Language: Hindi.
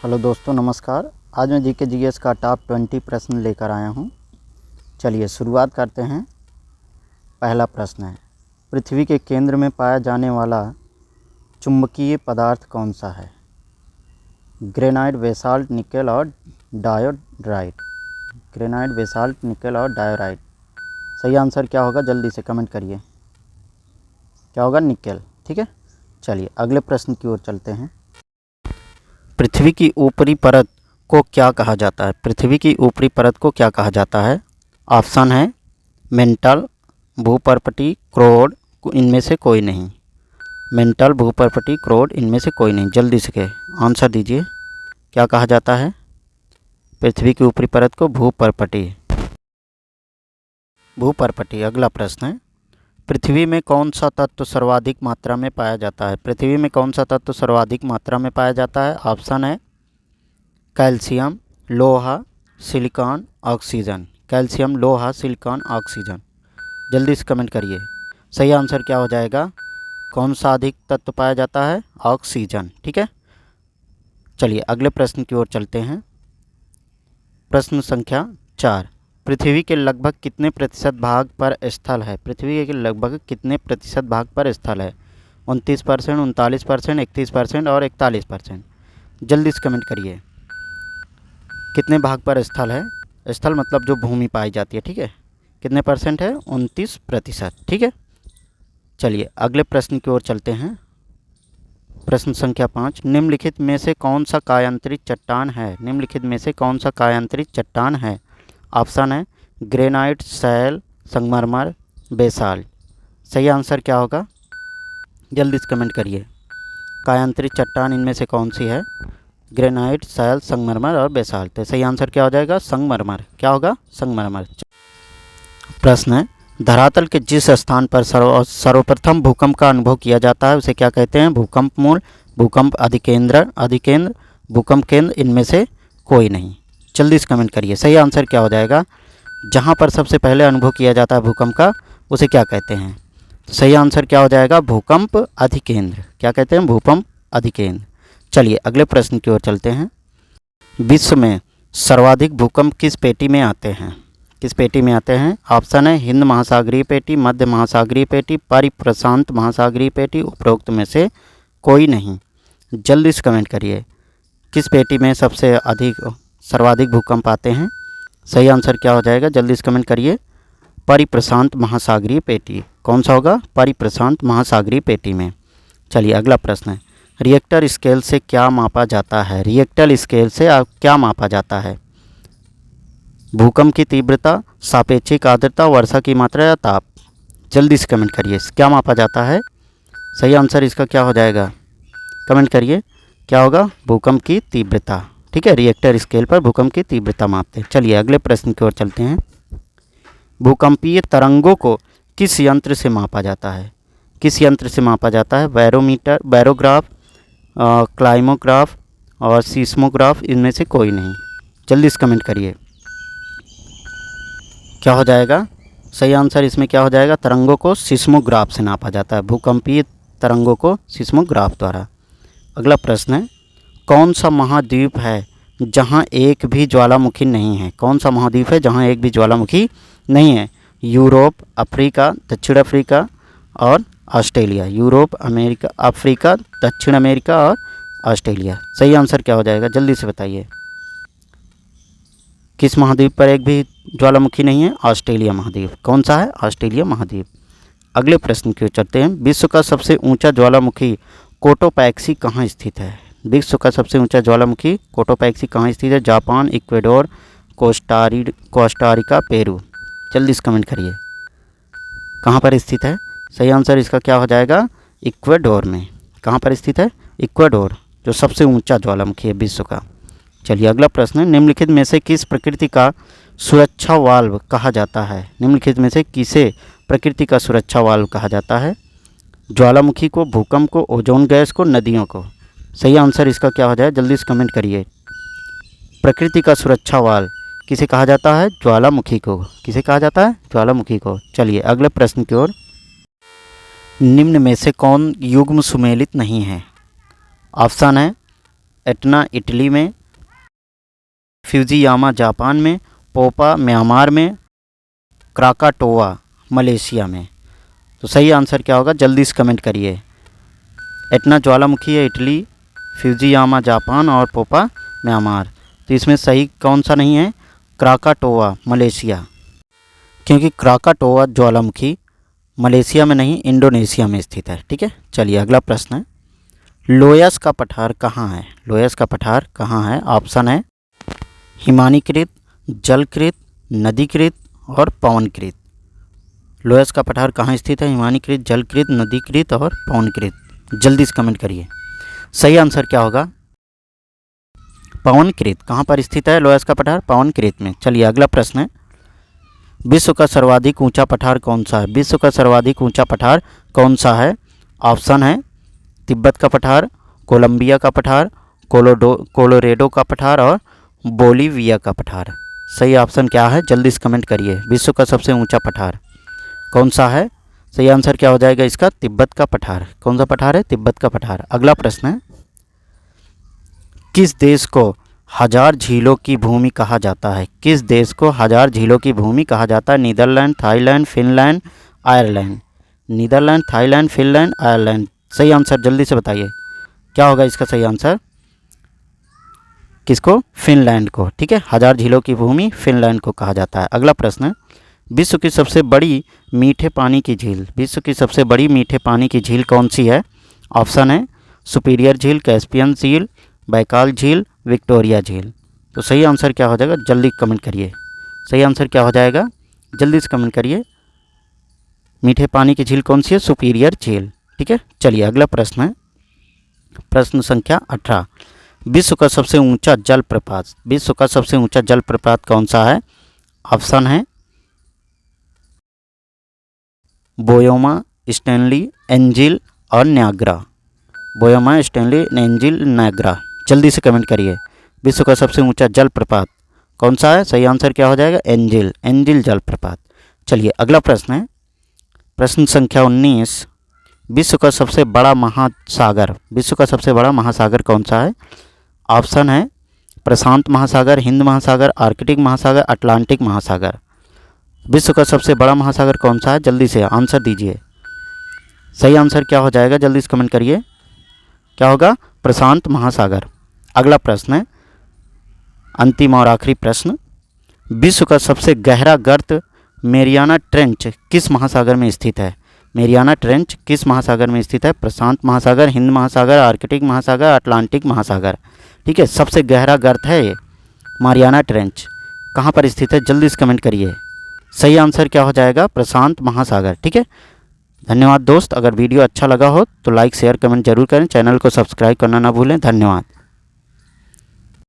हेलो दोस्तों, नमस्कार। आज मैं जीके जीएस का टॉप 20 प्रश्न लेकर आया हूं। चलिए शुरुआत करते हैं। पहला प्रश्न है, पृथ्वी के केंद्र में पाया जाने वाला चुंबकीय पदार्थ कौन सा है? ग्रेनाइट, बेसाल्ट, निकेल और डायोराइट। ग्रेनाइट, बेसाल्ट, निकेल और डायोराइट। सही आंसर क्या होगा? जल्दी से कमेंट करिए। क्या होगा? निकेल। ठीक है। चलिए अगले प्रश्न की ओर चलते हैं। पृथ्वी की ऊपरी परत को क्या कहा जाता है? पृथ्वी की ऊपरी परत को क्या कहा जाता है? ऑप्शन है मेंटल, भूपर्पटी, क्रोड, इनमें से कोई नहीं। मेंटल, भूपर्पटी, क्रोड, इनमें से कोई नहीं। जल्दी से आंसर दीजिए। क्या कहा जाता है? पृथ्वी की ऊपरी परत को भूपर्पटी। भूपर्पटी। अगला प्रश्न है, पृथ्वी में कौन सा तत्व सर्वाधिक मात्रा में पाया जाता है? पृथ्वी में कौन सा तत्व सर्वाधिक मात्रा में पाया जाता है? ऑप्शन है कैल्शियम, लोहा, सिलिकॉन, ऑक्सीजन। कैल्शियम, लोहा, सिलिकॉन, ऑक्सीजन। जल्दी से कमेंट करिए। सही आंसर क्या हो जाएगा? कौन सा अधिक तत्व पाया जाता है? ऑक्सीजन। ठीक है। चलिए अगले प्रश्न की ओर चलते हैं। प्रश्न संख्या 4, पृथ्वी के लगभग कितने प्रतिशत भाग पर स्थल है? पृथ्वी के लगभग कितने प्रतिशत भाग पर स्थल है? 29%, 39%, 31% और 41%। जल्दी से कमेंट करिए। कितने भाग पर स्थल है? स्थल मतलब जो भूमि पाई जाती है। ठीक है। कितने परसेंट है? 29%। ठीक है। चलिए अगले प्रश्न की ओर चलते हैं। प्रश्न संख्या 5, निम्नलिखित में से कौन सा कायांतरित चट्टान है? निम्नलिखित में से कौन सा कायांतरित चट्टान है? ऑप्शन है ग्रेनाइट, शैल, संगमरमर, बेसाल्ट। सही आंसर क्या होगा? जल्दी से कमेंट करिए। कायांतरित चट्टान इनमें से कौन सी है? ग्रेनाइट, शैल, संगमरमर और बेसाल्ट। तो सही आंसर क्या हो जाएगा? संगमरमर। क्या होगा? संगमरमर। प्रश्न है, धरातल के जिस स्थान पर सर्वप्रथम भूकंप का अनुभव किया जाता है उसे क्या कहते हैं? भूकंप मूल, भूकंप अधिकेंद्र, भूकंप केंद्र, इनमें से कोई नहीं। जल्दी से कमेंट करिए। सही आंसर क्या हो जाएगा? जहाँ पर सबसे पहले अनुभव किया जाता है भूकंप का उसे क्या कहते हैं? सही आंसर क्या हो जाएगा? भूकंप अधिकेंद्र। क्या कहते हैं? भूकंप अधिकेंद्र। चलिए अगले प्रश्न की ओर चलते हैं। विश्व में सर्वाधिक भूकंप किस पेटी में आते हैं? किस पेटी में आते हैं? ऑप्शन है हिंद महासागरीय पेटी, मध्य महासागरीय पेटी, परिप्रशांत महासागरीय पेटी, उपरोक्त में से कोई नहीं। जल्दी से कमेंट करिए। किस पेटी में सर्वाधिक भूकंप आते हैं? सही आंसर क्या हो जाएगा? जल्दी से कमेंट करिए। परिप्रशांत महासागरीय पेटी। कौन सा होगा? परिप्रशांत महासागरीय पेटी में। चलिए अगला प्रश्न है, रिएक्टर स्केल से क्या मापा जाता है? रिएक्टर स्केल से क्या मापा जाता है? भूकंप की तीव्रता, सापेक्षिक आर्द्रता, वर्षा की मात्रा या ताप। जल्दी से कमेंट करिए। क्या मापा जाता है? सही आंसर इसका क्या हो जाएगा? कमेंट करिए। क्या होगा? भूकंप की तीव्रता। ठीक है। रिएक्टर स्केल पर भूकंप की तीव्रता मापते हैं। चलिए अगले प्रश्न की ओर चलते हैं। भूकंपीय तरंगों को किस यंत्र से मापा जाता है? किस यंत्र से मापा जाता है? बैरोमीटर, बैरोग्राफ, क्लाइमोग्राफ और सीस्मोग्राफ, इनमें से कोई नहीं। जल्दी से कमेंट करिए। क्या हो जाएगा? सही आंसर इसमें क्या हो जाएगा? तरंगों को सीस्मोग्राफ से नापा जाता है। भूकंपीय तरंगों को सीस्मोग्राफ द्वारा। अगला प्रश्न है, कौन सा महाद्वीप है जहाँ एक भी ज्वालामुखी नहीं है? कौन सा महाद्वीप है जहाँ एक भी ज्वालामुखी नहीं है? यूरोप, अफ्रीका, दक्षिण अफ्रीका और ऑस्ट्रेलिया। यूरोप, अमेरिका, अफ्रीका, दक्षिण अमेरिका और ऑस्ट्रेलिया। सही आंसर क्या हो जाएगा? जल्दी से बताइए। किस महाद्वीप पर एक भी ज्वालामुखी नहीं है? ऑस्ट्रेलिया महाद्वीप। कौन सा है? ऑस्ट्रेलिया महाद्वीप। अगले प्रश्न की ओर चलते हैं। विश्व का सबसे ऊंचा ज्वालामुखी कोटोपैक्सी कहाँ स्थित है? विश्व का सबसे ऊंचा ज्वालामुखी कोटोपैक्सी कहाँ स्थित है? Japan, Ecuador, Costa Rica, Peru. जल्दी से कमेंट करिए। कहाँ पर स्थित है? सही आंसर इसका क्या हो जाएगा? इक्वेडोर में। कहाँ पर स्थित है? इक्वेडोर, जो सबसे ऊंचा ज्वालामुखी है विश्व का। चलिए अगला प्रश्न है, निम्नलिखित में से किस प्रकृति का सुरक्षा वाल्व कहा जाता है? निम्नलिखित में से किसे प्रकृति का सुरक्षा वाल्व कहा जाता है? ज्वालामुखी को, भूकंप को, ओजोन गैस को, नदियों को। सही आंसर इसका क्या हो जाए? जल्दी से कमेंट करिए। प्रकृति का सुरक्षा वाल्व किसे कहा जाता है? ज्वालामुखी को। किसे कहा जाता है? ज्वालामुखी को। चलिए अगले प्रश्न की ओर। निम्न में से कौन युग्म सुमेलित नहीं है? ऑप्शन है एटना इटली में, फ्यूजियामा जापान में, पोपा म्यांमार में, क्राकाटोआ मलेशिया में। तो सही आंसर क्या होगा, जल्दी से कमेंट करिए। एटना ज्वालामुखी है इटली, फ्यूजियामा जापान और पोपा म्यांमार। तो इसमें सही कौन सा नहीं है, क्राकाटोआ मलेशिया, क्योंकि क्राकाटोआ ज्वालामुखी मलेशिया में नहीं इंडोनेशिया में स्थित है। ठीक है, चलिए अगला प्रश्न है, लोयस का पठार कहाँ है? लोयस का पठार कहाँ है? ऑप्शन है हिमानीकृत, जलकृत, नदीकृत और पवनकृत। लोयस का पठार कहाँ स्थित है? हिमानीकृत, जलकृत, नदीकृत और पवनकृत। जल्दी से कमेंट करिए। सही आंसर क्या होगा, पवनकृत। कहाँ पर स्थित है लोयस का पठार? पवनकृत में। चलिए अगला प्रश्न है, विश्व का सर्वाधिक ऊंचा पठार कौन सा है? विश्व का सर्वाधिक ऊंचा पठार कौन सा है? ऑप्शन है तिब्बत का पठार, कोलंबिया का पठार, कोलोरेडो का पठार और बोलीविया का पठार। सही ऑप्शन क्या है, जल्दी से कमेंट करिए। विश्व का सबसे ऊंचा पठार कौन सा है? सही आंसर क्या हो जाएगा इसका, तिब्बत का पठार। कौन सा पठार है? तिब्बत का पठार। अगला प्रश्न है, किस देश को हजार झीलों की भूमि कहा जाता है? किस देश को हजार झीलों की भूमि कहा जाता है? Netherlands, Thailand, Finland, Ireland. Netherlands, Thailand, Finland, Ireland. सही आंसर जल्दी से बताइए, क्या होगा इसका सही आंसर? किसको? फिनलैंड को। ठीक है, हजार झीलों की भूमि फिनलैंड को कहा जाता है। अगला प्रश्न है, विश्व की सबसे बड़ी मीठे पानी की झील, विश्व की सबसे बड़ी मीठे पानी की झील कौन सी है? ऑप्शन है सुपीरियर झील, कैस्पियन झील, बैकाल झील, विक्टोरिया झील। तो सही आंसर क्या हो जाएगा, जल्दी कमेंट करिए। सही आंसर क्या हो जाएगा, जल्दी से कमेंट करिए। मीठे पानी की झील कौन सी है? सुपीरियर झील। ठीक है, चलिए अगला प्रश्न है, प्रश्न संख्या 18, विश्व का सबसे ऊंचा जलप्रपात, विश्व का सबसे ऊंचा जलप्रपात कौन सा है? ऑप्शन है बोयोमा, स्टैनली, एंजिल और न्याग्रा। बोयोमा, स्टैनली, एंजिल, न्याग्रा। जल्दी से कमेंट करिए, विश्व का सबसे ऊंचा जलप्रपात कौन सा है? सही आंसर क्या हो जाएगा, एंजिल, एंजिल जलप्रपात। चलिए अगला प्रश्न है, प्रश्न संख्या 19, विश्व का सबसे बड़ा महासागर, विश्व का सबसे बड़ा महासागर कौन सा है? ऑप्शन है प्रशांत महासागर, हिंद महासागर, आर्कटिक महासागर, अटलांटिक महासागर। विश्व का सबसे बड़ा महासागर कौन सा है? जल्दी से आंसर दीजिए। सही आंसर क्या हो जाएगा, जल्दी से कमेंट करिए। क्या होगा? प्रशांत महासागर। अगला प्रश्न है, अंतिम और आखिरी प्रश्न, विश्व का सबसे गहरा गर्त मेरियाना ट्रेंच किस महासागर में स्थित है? मेरियाना ट्रेंच किस महासागर में स्थित है? प्रशांत महासागर, हिंद महासागर, आर्कटिक महासागर, अटलांटिक महासागर। ठीक है, सबसे गहरा गर्त है ये मारियाना ट्रेंच। कहाँ पर स्थित है? जल्दी से कमेंट करिए। सही आंसर क्या हो जाएगा? प्रशांत महासागर। ठीक है, धन्यवाद दोस्त। अगर वीडियो अच्छा लगा हो तो लाइक शेयर कमेंट जरूर करें, चैनल को सब्सक्राइब करना ना भूलें। धन्यवाद।